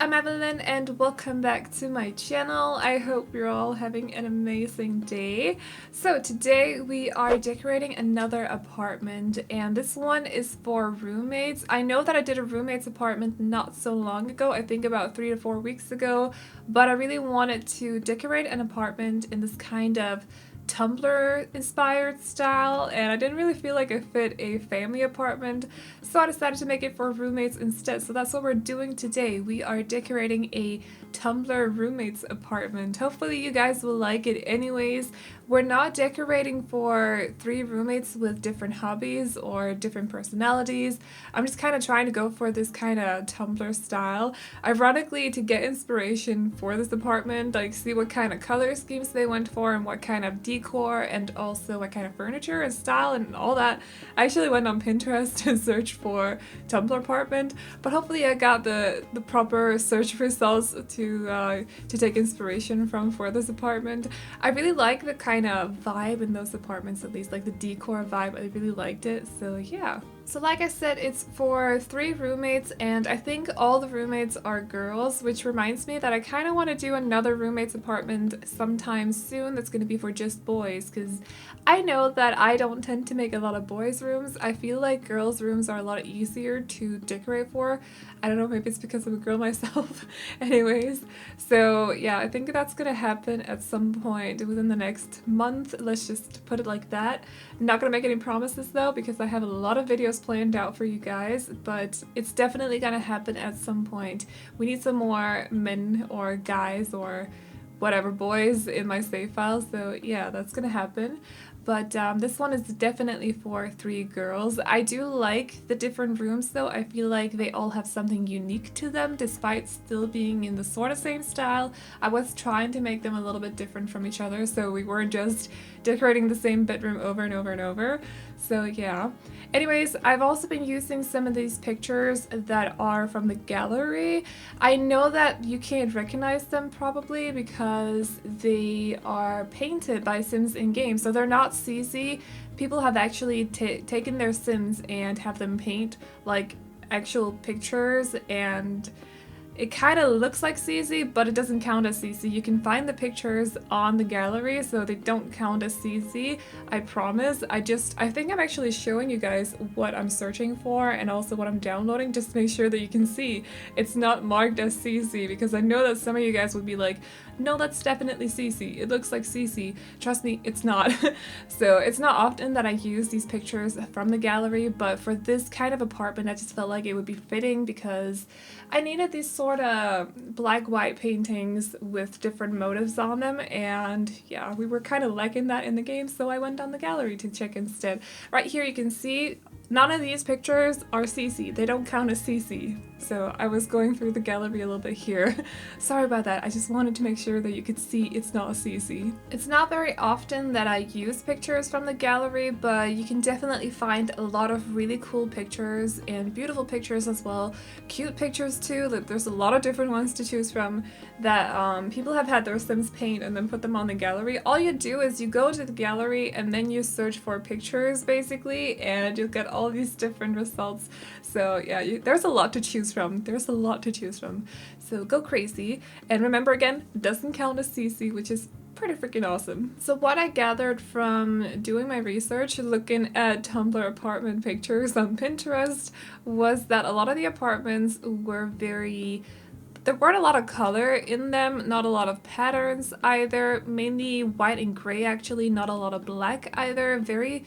I'm Aveline and welcome back to my channel. I hope you're all having an amazing day. So today we are decorating another apartment and this one is for roommates. I know that I did a roommate's apartment not so long ago, I think about 3 to 4 weeks ago, but I really wanted to decorate an apartment in this kind of Tumblr inspired style, and I didn't really feel like it fit a family apartment, so I decided to make it for roommates instead. So that's what we're doing today. We are decorating a Tumblr roommates apartment. Hopefully you guys will like it anyways. We're not decorating for 3 roommates with different hobbies or different personalities. I'm just kind of trying to go for this kind of Tumblr style. Ironically, to get inspiration for this apartment, like see what kind of color schemes they went for and what kind of decor and also what kind of furniture and style and all that. I actually went on Pinterest and searched for Tumblr apartment, but hopefully I got the proper search results to take inspiration from for this apartment. I really like the kind of vibe in those apartments, at least like the decor vibe. I really liked it, so yeah. So like I said, it's for 3 roommates and I think all the roommates are girls, which reminds me that I kind of want to do another roommate's apartment sometime soon that's going to be for just boys, because I know that I don't tend to make a lot of boys' rooms. I feel like girls' rooms are a lot easier to decorate for. I don't know, maybe it's because I'm a girl myself. Anyways, so yeah, I think that's going to happen at some point within the next month. Let's just put it like that. I'm not going to make any promises though, because I have a lot of videos planned out for you guys, but it's definitely gonna happen at some point. We need some more men or guys or whatever, boys in my save file, so yeah, that's gonna happen. But this one is definitely for 3 girls. I do like the different rooms though. I feel like they all have something unique to them despite still being in the sort of same style. I was trying to make them a little bit different from each other, so we weren't just decorating the same bedroom over and over and over. So yeah. Anyways, I've also been using some of these pictures that are from the gallery. I know that you can't recognize them probably because they are painted by Sims in-game, so they're not CC. People have actually taken their Sims and have them paint like actual pictures, and it kind of looks like CC, but it doesn't count as CC. You can find the pictures on the gallery, so they don't count as CC, I promise. I think I'm actually showing you guys what I'm searching for and also what I'm downloading, just to make sure that you can see it's not marked as CC, because I know that some of you guys would be like, no, that's definitely CC. It looks like CC. Trust me, it's not. So it's not often that I use these pictures from the gallery, but for this kind of apartment, I just felt like it would be fitting because I needed these sort of black-white paintings with different motifs on them, and yeah, we were kind of lacking that in the game, so I went on the gallery to check instead. Right here you can see none of these pictures are CC. They don't count as CC. So I was going through the gallery a little bit here. Sorry about that. I just wanted to make sure that you could see it's not a CC. It's not very often that I use pictures from the gallery, but you can definitely find a lot of really cool pictures and beautiful pictures as well. Cute pictures too. There's a lot of different ones to choose from that people have had their Sims paint and then put them on the gallery. All you do is you go to the gallery and then you search for pictures basically, and you'll get all these different results. So yeah, there's a lot to choose from. There's a lot to choose from. So go crazy. And remember again, it doesn't count as CC, which is pretty freaking awesome. So what I gathered from doing my research, looking at Tumblr apartment pictures on Pinterest, was that a lot of the apartments were there weren't a lot of color in them, not a lot of patterns either, mainly white and gray actually, not a lot of black either, very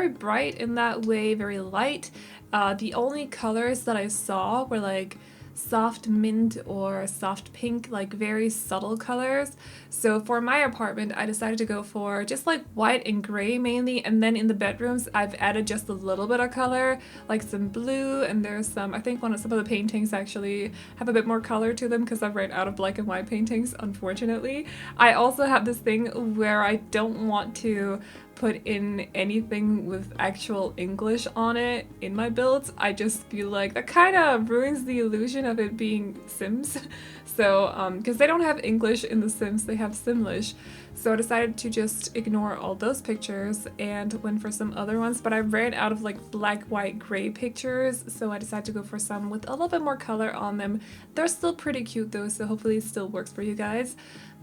bright in that way, very light. The only colors that I saw were like soft mint or soft pink, like very subtle colors. So for my apartment, I decided to go for just like white and gray mainly, and then in the bedrooms I've added just a little bit of color, like some blue, and there's some, I think some of the paintings actually have a bit more color to them because I've ran out of black and white paintings, unfortunately. I also have this thing where I don't want to put in anything with actual English on it in my builds. I just feel like that kind of ruins the illusion of it being Sims. So, because they don't have English in The Sims, they have Simlish. So I decided to just ignore all those pictures and went for some other ones, but I ran out of like black, white, gray pictures, so I decided to go for some with a little bit more color on them. They're still pretty cute though, so hopefully it still works for you guys.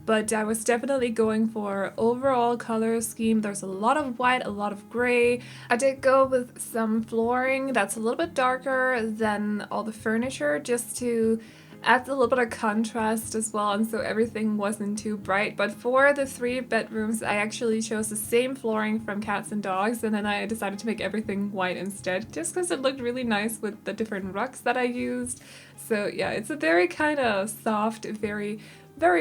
But I was definitely going for overall color scheme. There's a lot of white, a lot of gray. I did go with some flooring that's a little bit darker than all the furniture, just to add a little bit of contrast as well, and so everything wasn't too bright. But for the 3 bedrooms, I actually chose the same flooring from Cats and Dogs, and then I decided to make everything white instead, just because it looked really nice with the different rugs that I used. So yeah, it's a very kind of soft, very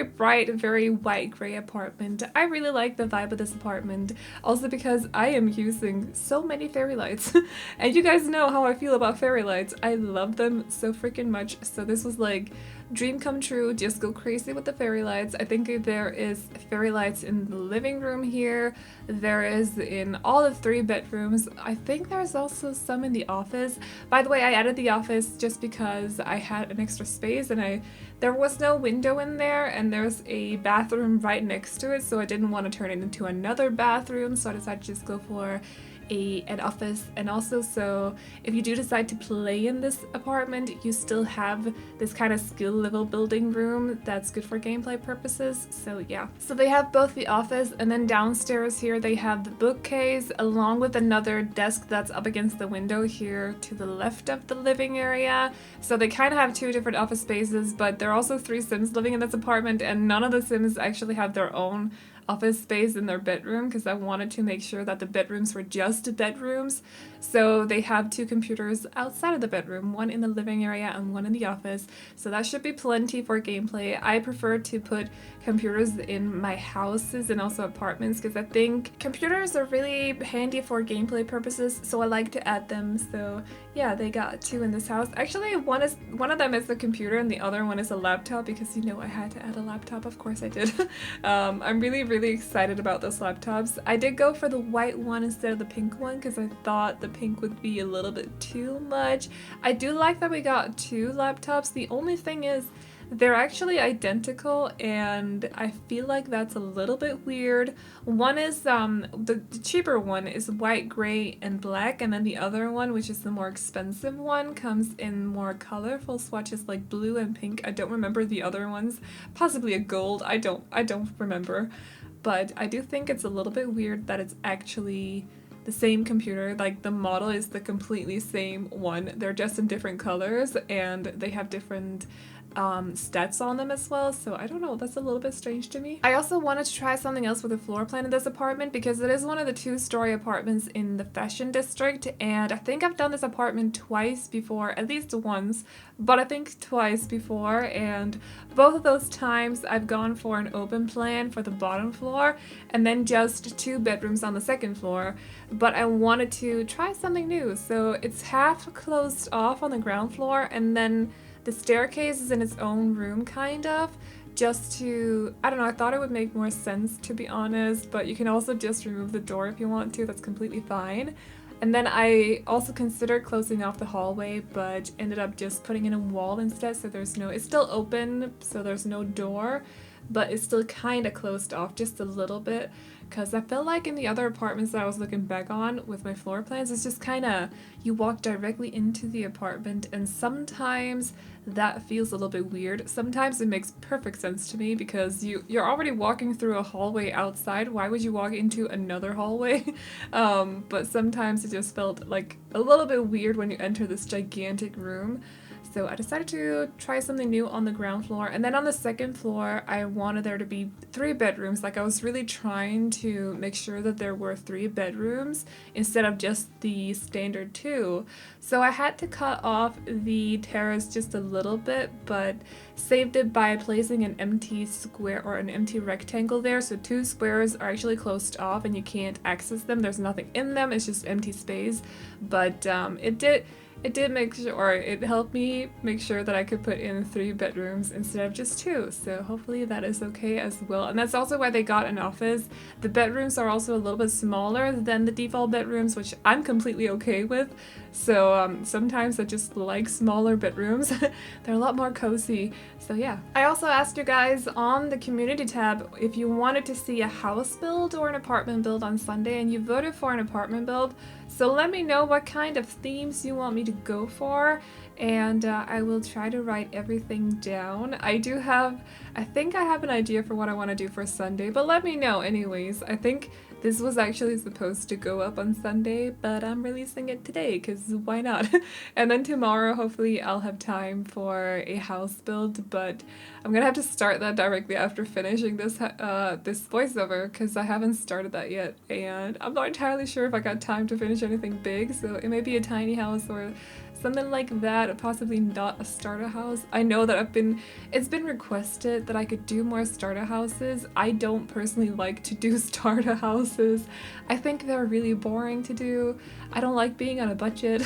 bright, very white gray apartment. I really like the vibe of this apartment, also because I am using so many fairy lights. And you guys know how I feel about fairy lights. I love them so freaking much, so this was like dream come true, just go crazy with the fairy lights. I think there is fairy lights in the living room here, there is in all the 3 bedrooms. I think there's also some in the office. By the way, I added the office just because I had an extra space and there was no window in there, and there's a bathroom right next to it, so I didn't want to turn it into another bathroom, so I decided to just go for an office. And also, so if you do decide to play in this apartment, you still have this kind of skill level building room that's good for gameplay purposes. So yeah, so they have both the office, and then downstairs here they have the bookcase along with another desk that's up against the window here to the left of the living area. So they kind of have 2 different office spaces, but there are also 3 Sims living in this apartment, and none of the Sims actually have their own office space in their bedroom, because I wanted to make sure that the bedrooms were just bedrooms. So they have 2 computers outside of the bedroom, one in the living area and one in the office. So that should be plenty for gameplay. I prefer to put computers in my houses and also apartments, because I think computers are really handy for gameplay purposes, so I like to add them. So yeah, they got 2 in this house. Actually, one of them is a computer and the other one is a laptop, because you know I had to add a laptop. Of course I did. I'm really excited about those laptops. I did go for the white one instead of the pink one because I thought the pink would be a little bit too much. I do like that we got 2 laptops. The only thing is they're actually identical, and I feel like that's a little bit weird. One is the cheaper one is white, gray, and black, and then the other one, which is the more expensive one, comes in more colorful swatches like blue and pink. I don't remember the other ones. Possibly a gold. I don't remember. But I do think it's a little bit weird that it's actually the same computer. Like, the model is the completely same one. They're just in different colors, and they have different stats on them as well, so I don't know, that's a little bit strange to me. I also wanted to try something else with the floor plan in this apartment, because it is one of the 2-story apartments in the fashion district, and I think I've done this apartment twice before, at least once, but I think twice before, and both of those times I've gone for an open plan for the bottom floor and then just 2 bedrooms on the second floor. But I wanted to try something new, so it's half closed off on the ground floor, and then the staircase is in its own room, kind of, just to, I don't know, I thought it would make more sense, to be honest, but you can also just remove the door if you want to, that's completely fine. And then I also considered closing off the hallway, but ended up just putting in a wall instead, so it's still open, so there's no door, but it's still kind of closed off just a little bit, because I felt like in the other apartments that I was looking back on with my floor plans, it's just kind of, you walk directly into the apartment, and sometimes that feels a little bit weird. Sometimes it makes perfect sense to me, because you're already walking through a hallway outside. Why would you walk into another hallway? But sometimes it just felt like a little bit weird when you enter this gigantic room. So I decided to try something new on the ground floor, and then on the second floor I wanted there to be 3 bedrooms. Like, I was really trying to make sure that there were 3 bedrooms instead of just the standard 2. So I had to cut off the terrace just a little bit, but saved it by placing an empty square or an empty rectangle there. So 2 squares are actually closed off and you can't access them. There's nothing in them, it's just empty space. But it did make sure, it helped me make sure that I could put in 3 bedrooms instead of just 2. So hopefully that is okay as well. And that's also why they got an office. The bedrooms are also a little bit smaller than the default bedrooms, which I'm completely okay with. So sometimes I just like smaller bedrooms. They're a lot more cozy. So yeah. I also asked you guys on the community tab if you wanted to see a house build or an apartment build on Sunday, and you voted for an apartment build. So let me know what kind of themes you want me to go for, and I will try to write everything down. I think I have an idea for what I want to do for Sunday, but let me know anyways. I think this was actually supposed to go up on Sunday, but I'm releasing it today because why not? And then tomorrow, hopefully, I'll have time for a house build, but I'm gonna have to start that directly after finishing this this voiceover because I haven't started that yet, and I'm not entirely sure if I got time to finish anything big, so it may be a tiny house or something like that, possibly not a starter house. I know that it's been requested that I could do more starter houses. I don't personally like to do starter houses. I think they're really boring to do. I don't like being on a budget.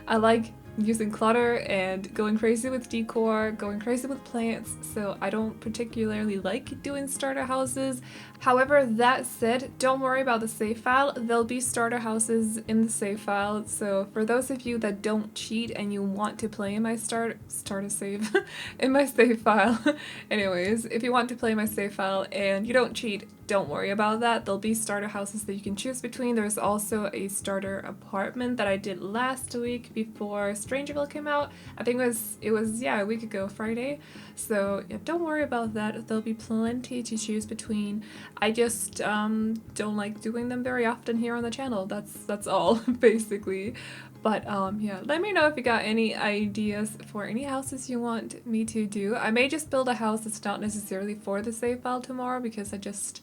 I like using clutter and going crazy with decor, going crazy with plants, so I don't particularly like doing starter houses. However, that said, don't worry about the save file. There'll be starter houses in the save file, so for those of you that don't cheat and you want to play in my starter save in my save file. Anyways, if you want to play my save file and you don't cheat, don't worry about that. There'll be starter houses that you can choose between. There's also a starter apartment that I did last week before Strangerville came out. I think it was yeah, a week ago, Friday. So yeah, don't worry about that. There'll be plenty to choose between. I just don't like doing them very often here on the channel. That's all basically. But yeah, let me know if you got any ideas for any houses you want me to do. I may just build a house that's not necessarily for the save file tomorrow because I just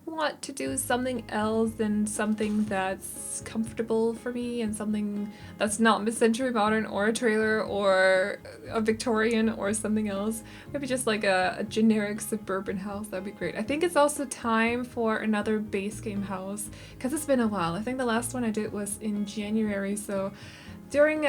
want to do something else and something that's comfortable for me and something that's not mid-century modern or a trailer or a Victorian or something else. Maybe just like a generic suburban house. That'd be great. I think it's also time for another base game house because it's been a while. I think the last one I did was in January, so during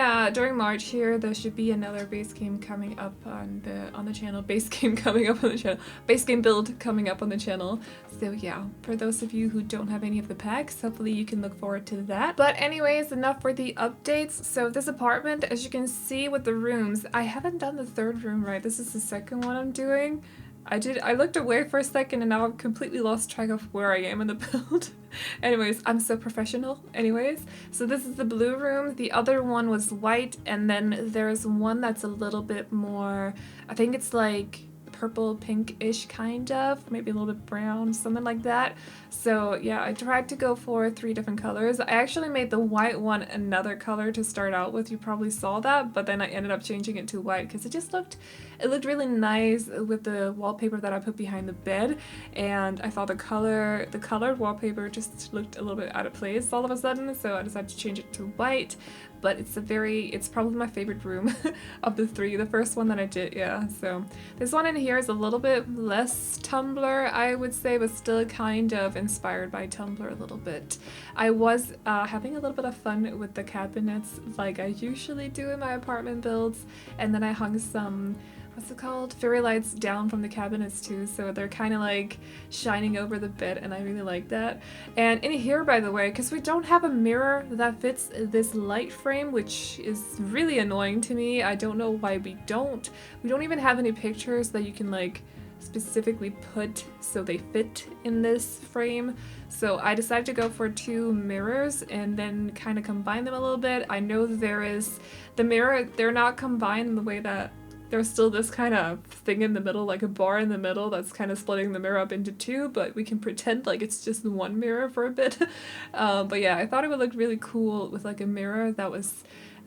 March here, there should be another base game coming up on the channel. Base game coming up on the channel. Base game build coming up on the channel. So yeah, for those of you who don't have any of the packs, hopefully you can look forward to that. But anyways, enough for the updates. So this apartment, as you can see with the rooms, I haven't done the 3rd room right. This is the 2nd one I'm doing. I looked away for a second and now I've completely lost track of where I am in the build. Anyways, I'm so professional. Anyways, so this is the blue room. The other one was white, and then there's one that's a little bit more, I think it's like purple pink-ish kind of, maybe a little bit brown, something like that. So yeah, I tried to go for 3 different colors. I actually made the white one another color to start out with. You probably saw that, but then I ended up changing it to white because it looked really nice with the wallpaper that I put behind the bed, and I thought the colored wallpaper just looked a little bit out of place all of a sudden, so I decided to change it to white. But it's probably my favorite room of the 3, the first one that I did, yeah. So this one in here is a little bit less Tumblr, I would say, but still kind of inspired by Tumblr a little bit. I was having a little bit of fun with the cabinets like I usually do in my apartment builds, and then I hung some, what's it called? Fairy lights down from the cabinets too, so they're kind of like shining over the bed, and I really like that. And in here, by the way, because we don't have a mirror that fits this light frame, which is really annoying to me. I don't know why we don't even have any pictures that you can like specifically put so they fit in this frame. So I decided to go for 2 mirrors and then kind of combine them a little bit. I know there is the mirror, they're not combined in the way that there's still this kind of thing in the middle, like a bar in the middle that's kind of splitting the mirror up into 2, but we can pretend like it's just 1 mirror for a bit. But yeah, I thought it would look really cool with like a mirror that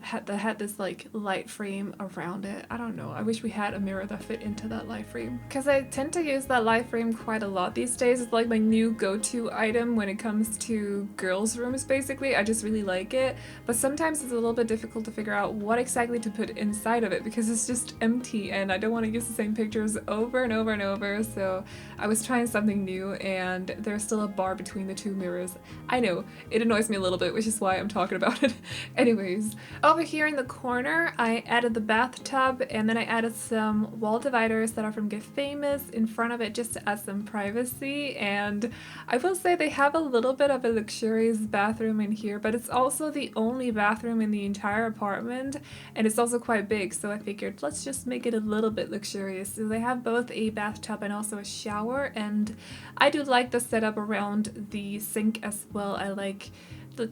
had this like light frame around it. I don't know, I wish we had a mirror that fit into that light frame, because I tend to use that light frame quite a lot these days. It's like my new go-to item when it comes to girls' rooms basically. I just really like it, but sometimes it's a little bit difficult to figure out what exactly to put inside of it because it's just empty and I don't want to use the same pictures over and over and over. So I was trying something new, and there's still a bar between the 2 mirrors. I know, it annoys me a little bit, which is why I'm talking about it. Anyways, over here in the corner, I added the bathtub, and then I added some wall dividers that are from Get Famous in front of it just to add some privacy. And I will say they have a little bit of a luxurious bathroom in here, but it's also the only bathroom in the entire apartment, and it's also quite big, so I figured let's just make it a little bit luxurious. So they have both a bathtub and also a shower, and I do like the setup around the sink as well. I like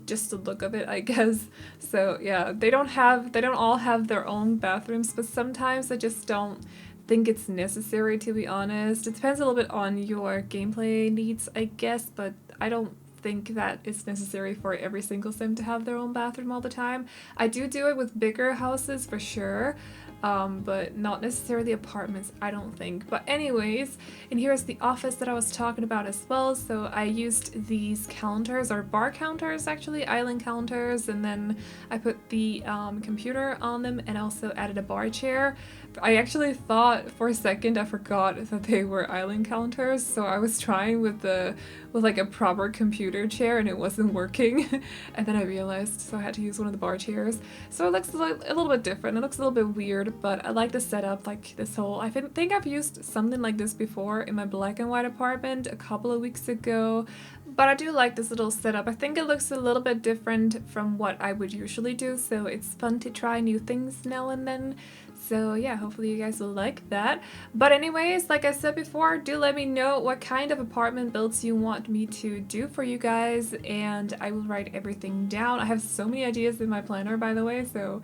just the look of it, I guess. So yeah, they don't all have their own bathrooms, but sometimes I just don't think it's necessary, to be honest. It depends a little bit on your gameplay needs, I guess, but I don't think that it's necessary for every single sim to have their own bathroom all the time. I do it with bigger houses for sure, but not necessarily apartments, I don't think. But anyways, and here's the office that I was talking about as well. So I used these counters, or bar counters actually, island counters, and then I put the computer on them and also added a bar chair. I actually thought for a second I forgot that they were island counters, so I was trying with like a proper computer chair and it wasn't working. And then I realized, so I had to use one of the bar chairs. So it looks a little bit different. It looks a little bit weird, but I like the setup, like this whole, I think I've used something like this before in my black and white apartment a couple of weeks ago. But I do like this little setup. I think it looks a little bit different from what I would usually do, so it's fun to try new things now and then. So yeah, hopefully you guys will like that. But anyways, like I said before, do let me know what kind of apartment builds you want me to do for you guys, and I will write everything down. I have so many ideas in my planner, by the way, so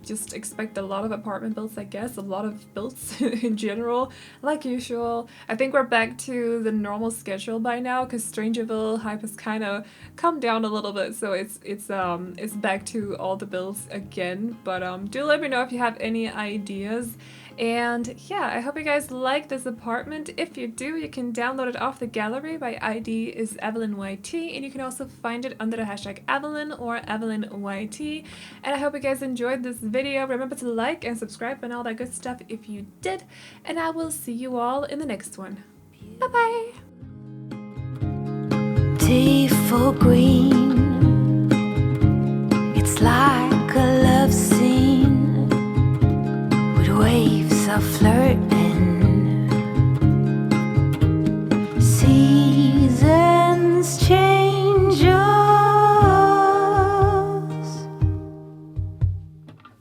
just expect a lot of apartment builds, I guess, a lot of builds in general, like usual. I think we're back to the normal schedule by now, because Strangerville hype has kind of come down a little bit, so it's back to all the builds again. But do let me know if you have any ideas. And yeah, I hope you guys like this apartment. If you do, you can download it off the gallery. My ID is AvelineYT, and you can also find it under the hashtag Aveline or AvelineYT. And I hope you guys enjoyed this video. Remember to like and subscribe and all that good stuff if you did. And I will see you all in the next one. Bye bye! T for green, it's like a love scene with waves of flirting. Seasons change us.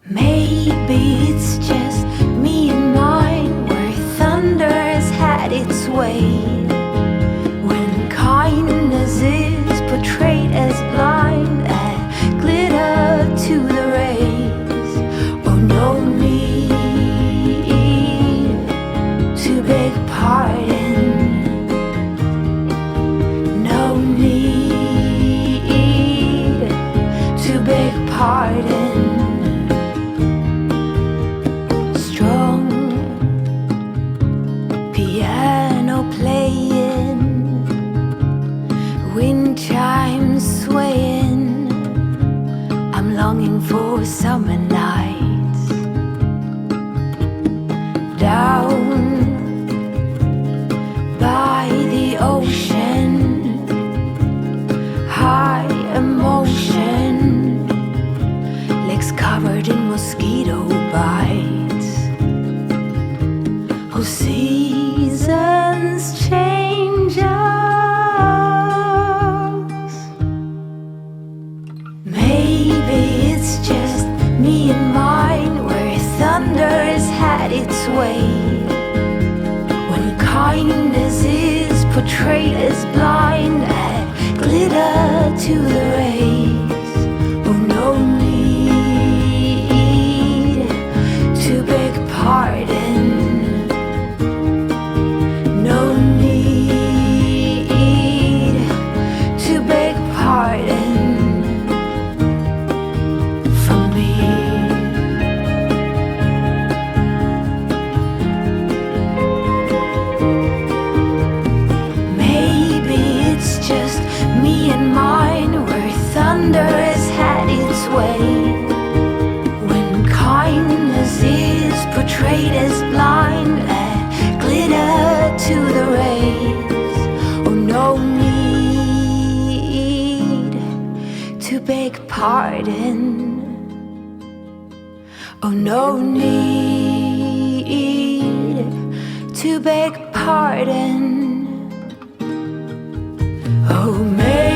Maybe it's just me and mine, where thunder's had its way. When kindness is portrayed as blind, add glitter to the rays. Oh, no need to beg pardon. No need to beg pardon. Strong piano playing, wind chimes swaying. I'm longing for summer nights down by the ocean. High emotion, legs covered in mosquito bites. Oh, seasons change us. Maybe it's just me and mine, where thunder's had its way. When kindness is portrayed as blind, add glitter to the rays. Oh, no need to beg pardon. No need to beg pardon from me. Maybe it's just me and mine, where thunder has had its way. When kindness is portrayed as blind, add glitter to the rays. Oh, no need to beg pardon. Oh, no need to beg pardon. Oh, may